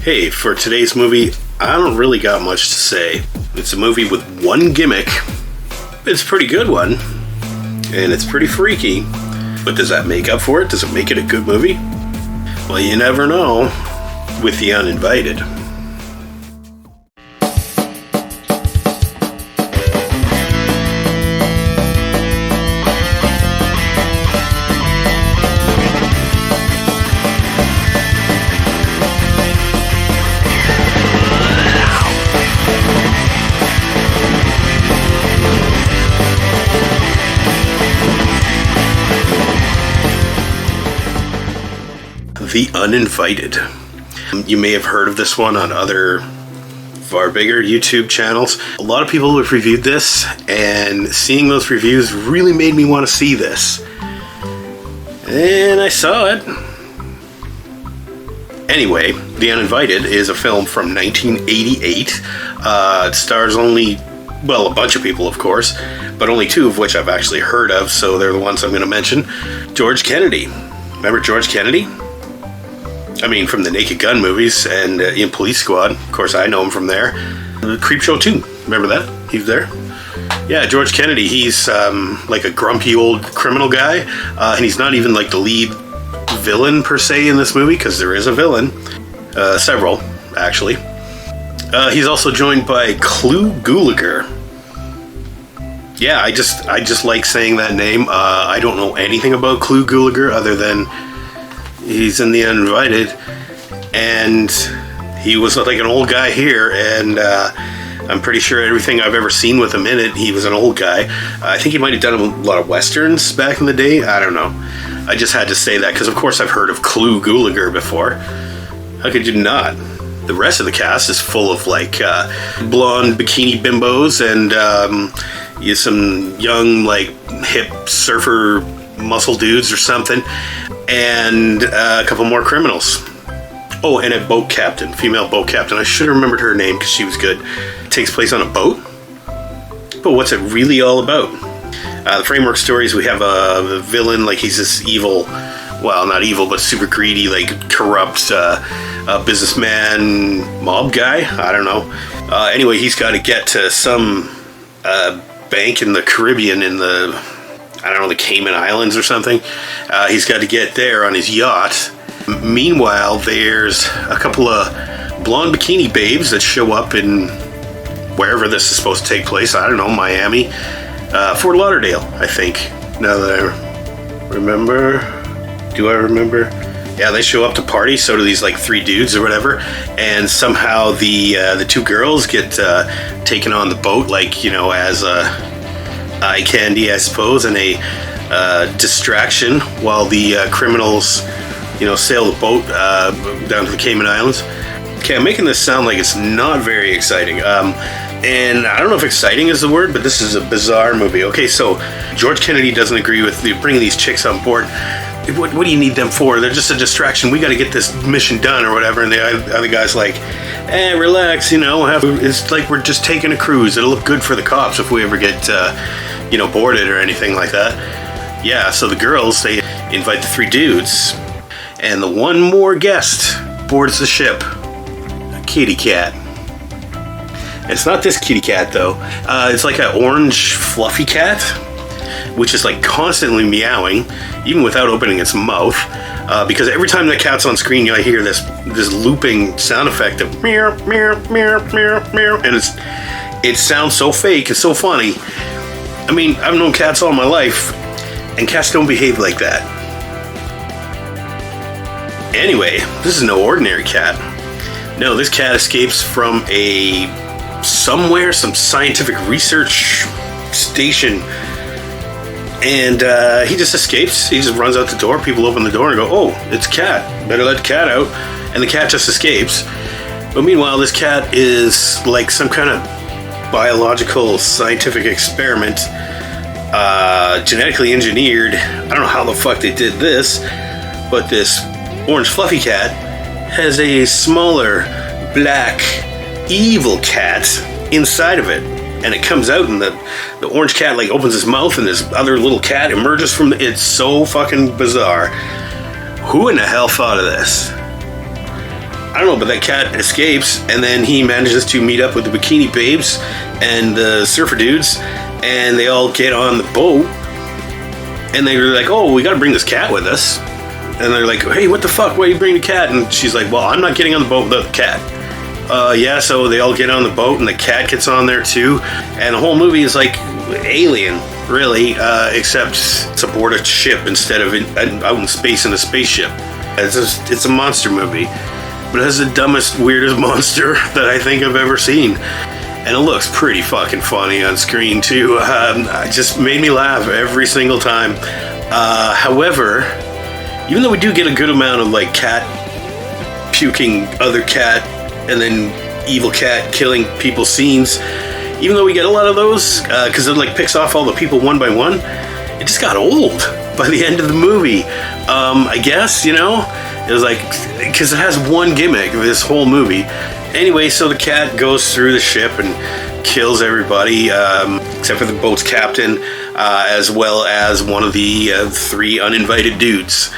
Hey, for today's movie, I don't really got much to say. It's a movie with one gimmick. It's a pretty good one, and it's pretty freaky. But does that make up for it? Does it make it a good movie? Well, you never know with The Uninvited. The Uninvited. You may have heard of this one on other far bigger YouTube channels. A lot of people have reviewed this, and seeing those reviews really made me want to see this. And I saw it. Anyway, The Uninvited is a film from 1988. It stars only, well, a bunch of people, of course, but only two of which I've actually heard of, so they're the ones I'm going to mention. George Kennedy. Remember George Kennedy? I mean, from the Naked Gun movies and in Police Squad. Of course, I know him from there. The Creepshow 2. Remember that? He's there. Yeah, George Kennedy. He's like a grumpy old criminal guy. And he's not even like the lead villain, per se, in this movie, because there is a villain. Several, actually. He's also joined by Clu Gulager. Yeah, I just like saying that name. I don't know anything about Clu Gulager other than he's in The Uninvited, and he was like an old guy here, and I'm pretty sure everything I've ever seen with him in it, he was an old guy. I think he might have done a lot of westerns back in the day. I don't know. I just had to say that because, of course, I've heard of Clu Gulager before. How could you not? The rest of the cast is full of like blonde bikini bimbos and some young like hip surfer muscle dudes or something, and a couple more criminals. Oh, and a boat captain, female boat captain. I should have remembered her name because she was good. It takes place on a boat. But what's it really all about? The framework stories, we have a villain, like he's this evil, well, not evil, but super greedy, like corrupt businessman, mob guy. I don't know. Anyway, he's got to get to some bank in the Caribbean in the Cayman Islands or something. He's got to get there on his yacht. Meanwhile, there's a couple of blonde bikini babes that show up in wherever this is supposed to take place. I don't know, Miami. Fort Lauderdale, I think. Now that I remember. Do I remember? Yeah, they show up to party, so do these like three dudes or whatever, and somehow the two girls get taken on the boat, like, you know, as eye candy, I suppose, and a distraction while the criminals, you know, sail the boat down to the Cayman Islands. Okay, I'm making this sound like it's not very exciting. And I don't know if exciting is the word, but this is a bizarre movie. Okay, so George Kennedy doesn't agree with bringing these chicks on board. What do you need them for? They're just a distraction. We got to get this mission done or whatever. And the other guy's like, relax, you know. It's like we're just taking a cruise. It'll look good for the cops if we ever get, boarded or anything like that. Yeah, so the girls, they invite the three dudes. And the one more guest boards the ship. A kitty cat. It's not this kitty cat, though. It's like an orange fluffy cat, which is like constantly meowing, even without opening its mouth, because every time the cat's on screen, I hear this looping sound effect of meow, meow, meow, meow, meow, and it sounds so fake. It's so funny. I mean, I've known cats all my life, and cats don't behave like that. Anyway, this is no ordinary cat. No, this cat escapes from some scientific research station, and he just escapes. He just runs out the door. People open the door and go, "Oh, it's a cat. Better let the cat out." And the cat just escapes. But meanwhile, this cat is like some kind of biological scientific experiment, genetically engineered. I don't know how the fuck they did this, but this orange fluffy cat has a smaller black evil cat inside of it, and it comes out, and the orange cat like opens his mouth, and this other little cat emerges from it's so fucking bizarre. Who in the hell thought of this? I don't know, but that cat escapes, and then he manages to meet up with the bikini babes and the surfer dudes, and they all get on the boat, and they're like, oh, we gotta bring this cat with us. And they're like, hey, what the fuck, why are you bringing the cat? And she's like, well, I'm not getting on the boat without the cat. Yeah, so they all get on the boat, and the cat gets on there too, and the whole movie is like Alien, really, except it's aboard a ship instead of out in space in a spaceship. It's a monster movie, but it has the dumbest, weirdest monster that I think I've ever seen. And it looks pretty fucking funny on screen too. It just made me laugh every single time. However, even though we do get a good amount of like cat puking other cat and then evil cat killing people scenes, even though we get a lot of those, because it like picks off all the people one by one, it just got old by the end of the movie. I guess, you know, it was like, because it has one gimmick, this whole movie. Anyway, so the cat goes through the ship and kills everybody, except for the boat's captain, as well as one of the 3 uninvited dudes,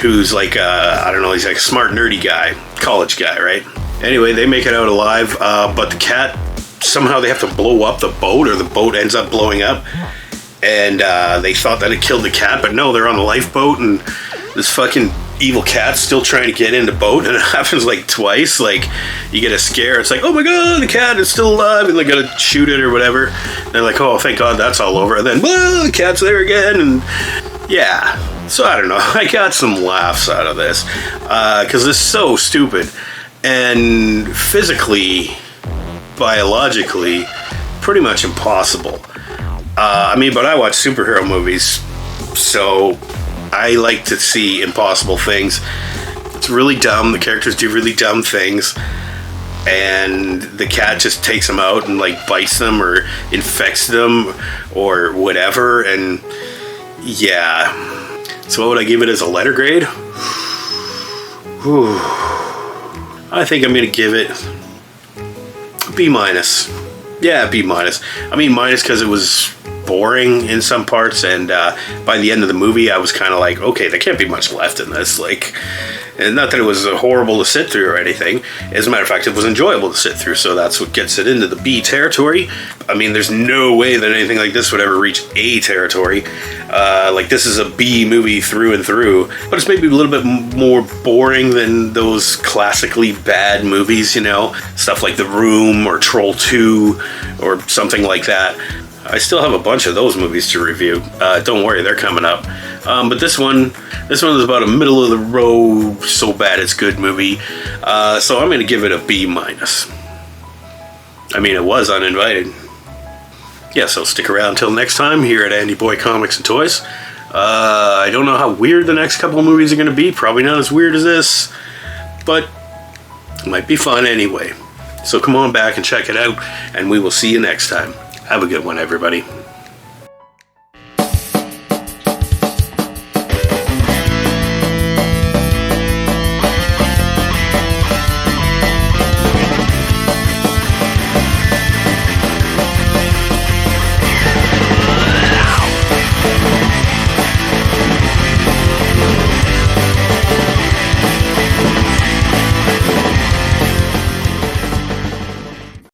who's like, I don't know, he's like a smart, nerdy guy, college guy, right? Anyway, they make it out alive, but the cat, somehow they have to blow up the boat, or the boat ends up blowing up, and they thought that it killed the cat, but no, they're on a lifeboat, and this fucking evil cat's still trying to get in the boat, and it happens like twice. Like, you get a scare, it's like, oh my god, the cat is still alive, and they gotta shoot it or whatever. And they're like, oh, thank god that's all over. And then, well, the cat's there again, and yeah. So I don't know, I got some laughs out of this, because it's so stupid, and physically, biologically, pretty much impossible. I mean, but I watch superhero movies, so I like to see impossible things. It's really dumb. The characters do really dumb things, and the cat just takes them out and like bites them or infects them or whatever. And yeah, so what would I give it as a letter grade? Whew. I think I'm gonna give it B-. Yeah, B-. I mean, minus because it was boring in some parts, and by the end of the movie I was kind of like, okay, there can't be much left in this, like, and not that it was horrible to sit through or anything. As a matter of fact, it was enjoyable to sit through, so that's what gets it into the B territory. I mean, there's no way that anything like this would ever reach A territory. Like, this is a B movie through and through, but it's maybe a little bit more boring than those classically bad movies, you know, stuff like The Room or Troll 2 or something like that. I still have a bunch of those movies to review. Don't worry, they're coming up. But this one is about a middle of the road, so bad it's good movie. So I'm going to give it a B-. I mean, it was Uninvited. Yeah, so stick around until next time here at Andy Boy Comics and Toys. I don't know how weird the next couple of movies are going to be. Probably not as weird as this, but it might be fun anyway. So come on back and check it out, and we will see you next time. Have a good one, everybody.